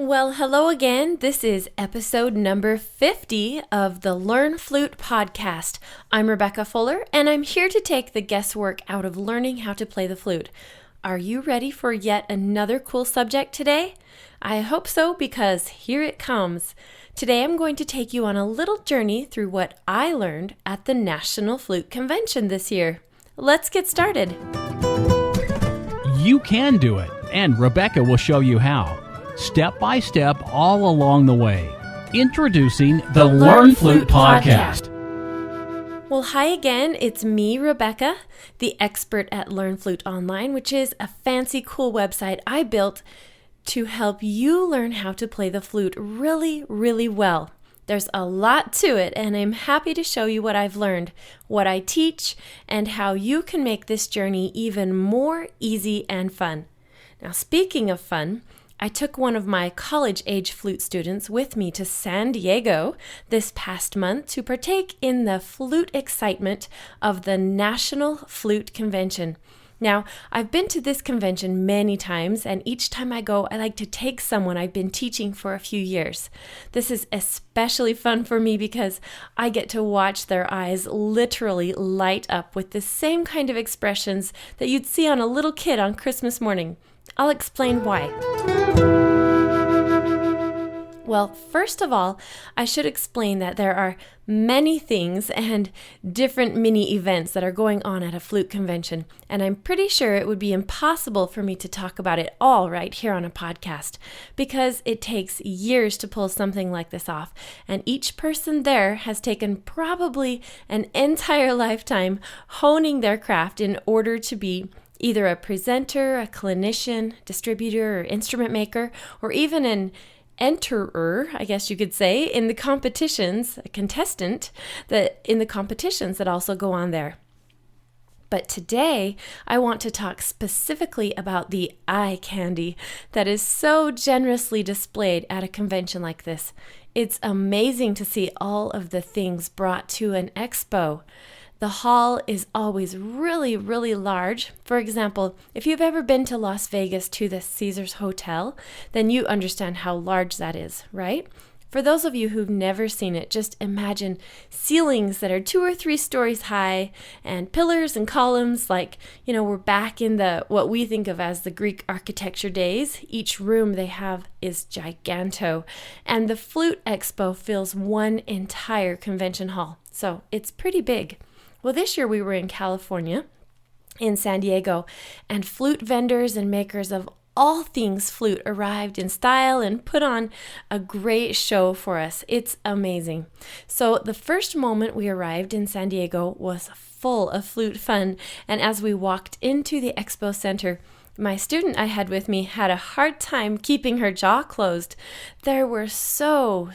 Well, hello again. This is episode number 50 of the Learn Flute podcast. I'm Rebecca Fuller, and I'm here to take the guesswork out of learning how to play the flute. Are you ready for yet another cool subject today? I hope so, because here it comes. Today I'm going to take you on a little journey through what I learned at the National Flute Convention this year. Let's get started. You can do it, and Rebecca will show you how. Step by step all along the way. Introducing the Learn Flute podcast. Well, hi again. It's me, Rebecca, the expert at Learn Flute Online, which is a fancy, cool website I built to help you learn how to play the flute really, really well. There's a lot to it, and I'm happy to show you what I've learned, what I teach, and how you can make this journey even more easy and fun. Now, speaking of fun, I took one of my college-age flute students with me to San Diego this past month to partake in the flute excitement of the National Flute Convention. Now, I've been to this convention many times, and each time I go, I like to take someone I've been teaching for a few years. This is especially fun for me because I get to watch their eyes literally light up with the same kind of expressions that you'd see on a little kid on Christmas morning. I'll explain why. Well, first of all, I should explain that there are many things and different mini events that are going on at a flute convention, and I'm pretty sure it would be impossible for me to talk about it all right here on a podcast because it takes years to pull something like this off, and each person there has taken probably an entire lifetime honing their craft in order to be either a presenter, a clinician, distributor, or instrument maker, or even an enterer, I guess you could say, in the competitions, a contestant in the competitions that also go on there. But today, I want to talk specifically about the eye candy that is so generously displayed at a convention like this. It's amazing to see all of the things brought to an expo. The hall is always really, really large. For example, if you've ever been to Las Vegas to the Caesars Hotel, then you understand how large that is, right? For those of you who've never seen it, just imagine ceilings that are 2 or 3 stories high and pillars and columns like, we're back in what we think of as the Greek architecture days. Each room they have is giganto, and the Flute Expo fills one entire convention hall. So it's pretty big. Well, this year we were in California, in San Diego, and flute vendors and makers of all things flute arrived in style and put on a great show for us. It's amazing. So the first moment we arrived in San Diego was full of flute fun, and as we walked into the expo center, my student I had with me had a hard time keeping her jaw closed. There were so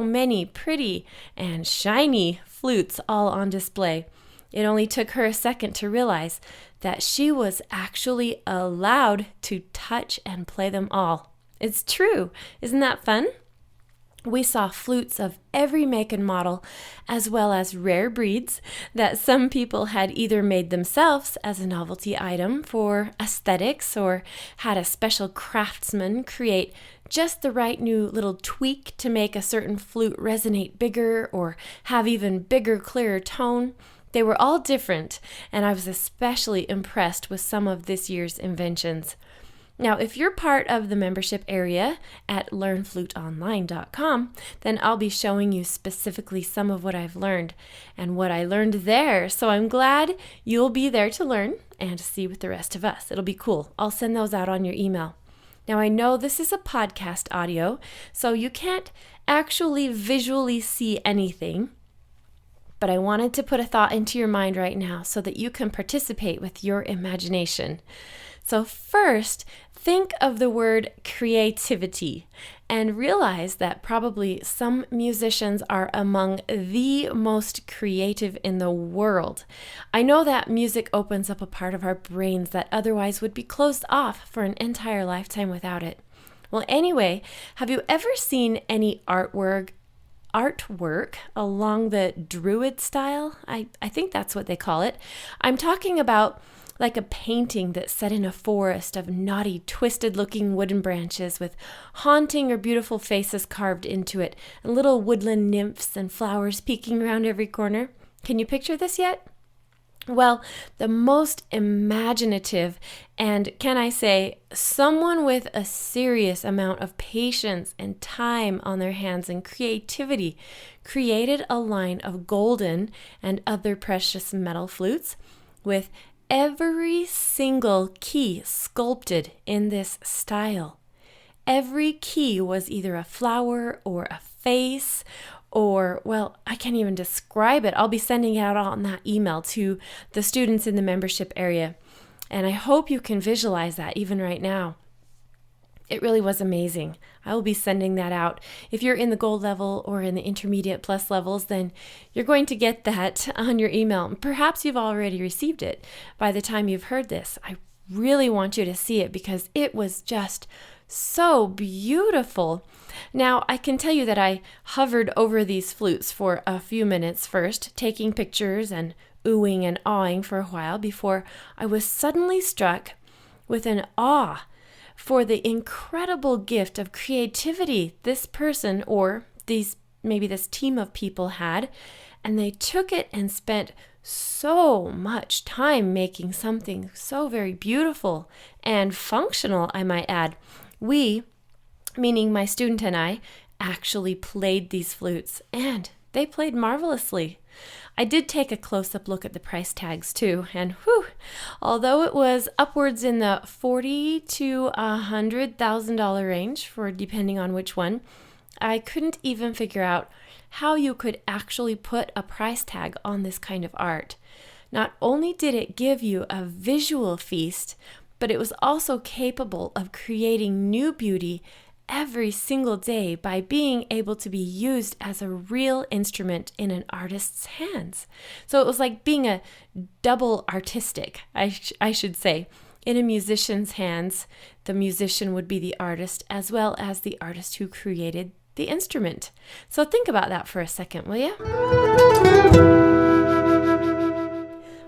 many pretty and shiny flutes all on display. It only took her a second to realize that she was actually allowed to touch and play them all. It's true. Isn't that fun? We saw flutes of every make and model, as well as rare breeds that some people had either made themselves as a novelty item for aesthetics or had a special craftsman create just the right new little tweak to make a certain flute resonate bigger or have even bigger, clearer tone. They were all different, and I was especially impressed with some of this year's inventions. Now, if you're part of the membership area at learnfluteonline.com, then I'll be showing you specifically some of what I've learned and what I learned there. So I'm glad you'll be there to learn and to see with the rest of us. It'll be cool. I'll send those out on your email. Now, I know this is a podcast audio, so you can't actually visually see anything, but I wanted to put a thought into your mind right now so that you can participate with your imagination. So first, think of the word creativity and realize that probably some musicians are among the most creative in the world. I know that music opens up a part of our brains that otherwise would be closed off for an entire lifetime without it. Well, anyway, have you ever seen any artwork along the Druid style? I think that's what they call it. I'm talking about like a painting that's set in a forest of knotty, twisted-looking wooden branches with haunting or beautiful faces carved into it, and little woodland nymphs and flowers peeking around every corner. Can you picture this yet? Well, the most imaginative and, can I say, someone with a serious amount of patience and time on their hands and creativity created a line of golden and other precious metal flutes with every single key sculpted in this style. Every key was either a flower or a face or, well, I can't even describe it. I'll be sending it out on that email to the students in the membership area. And I hope you can visualize that even right now. It really was amazing. I will be sending that out. If you're in the gold level or in the intermediate plus levels, then you're going to get that on your email. Perhaps you've already received it by the time you've heard this. I really want you to see it because it was just so beautiful. Now, I can tell you that I hovered over these flutes for a few minutes first, taking pictures and oohing and awing for a while before I was suddenly struck with an awe for the incredible gift of creativity this person or maybe this team of people had, and they took it and spent so much time making something so very beautiful and functional, I might add. We, meaning my student and I, actually played these flutes, and they played marvelously. I did take a close-up look at the price tags too, and although it was upwards in the $40,000 to $100,000 range for depending on which one, I couldn't even figure out how you could actually put a price tag on this kind of art. Not only did it give you a visual feast, but it was also capable of creating new beauty every single day by being able to be used as a real instrument in an artist's hands. So it was like being a double artistic, I should say. In a musician's hands, the musician would be the artist as well as the artist who created the instrument. So think about that for a second, will you?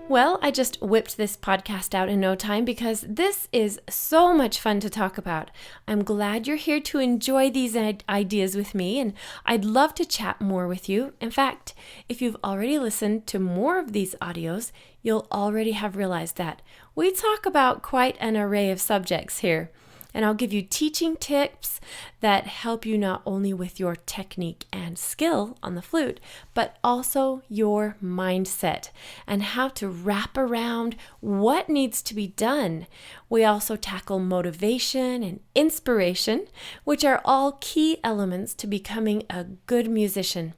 Well, I just whipped this podcast out in no time because this is so much fun to talk about. I'm glad you're here to enjoy these ideas with me, and I'd love to chat more with you. In fact, if you've already listened to more of these audios, you'll already have realized that we talk about quite an array of subjects here. And I'll give you teaching tips that help you not only with your technique and skill on the flute, but also your mindset and how to wrap around what needs to be done. We also tackle motivation and inspiration, which are all key elements to becoming a good musician.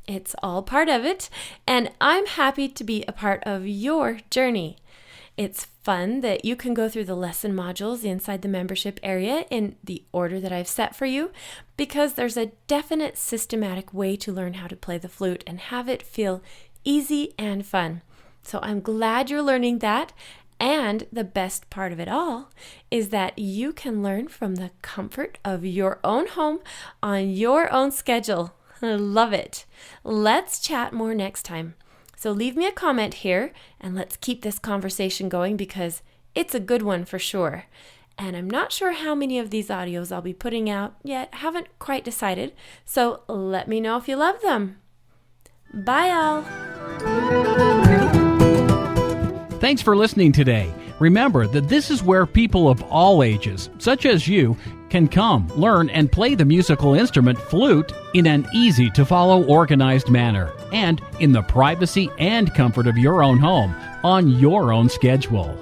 It's all part of it, and I'm happy to be a part of your journey. It's fun that you can go through the lesson modules inside the membership area in the order that I've set for you because there's a definite systematic way to learn how to play the flute and have it feel easy and fun. So I'm glad you're learning that, and the best part of it all is that you can learn from the comfort of your own home on your own schedule. I love it. Let's chat more next time. So leave me a comment here and let's keep this conversation going because it's a good one for sure. And I'm not sure how many of these audios I'll be putting out yet. Haven't quite decided. So let me know if you love them. Bye all. Thanks for listening today. Remember that this is where people of all ages, such as you, can come, learn, and play the musical instrument flute in an easy-to-follow, organized manner, and in the privacy and comfort of your own home, on your own schedule.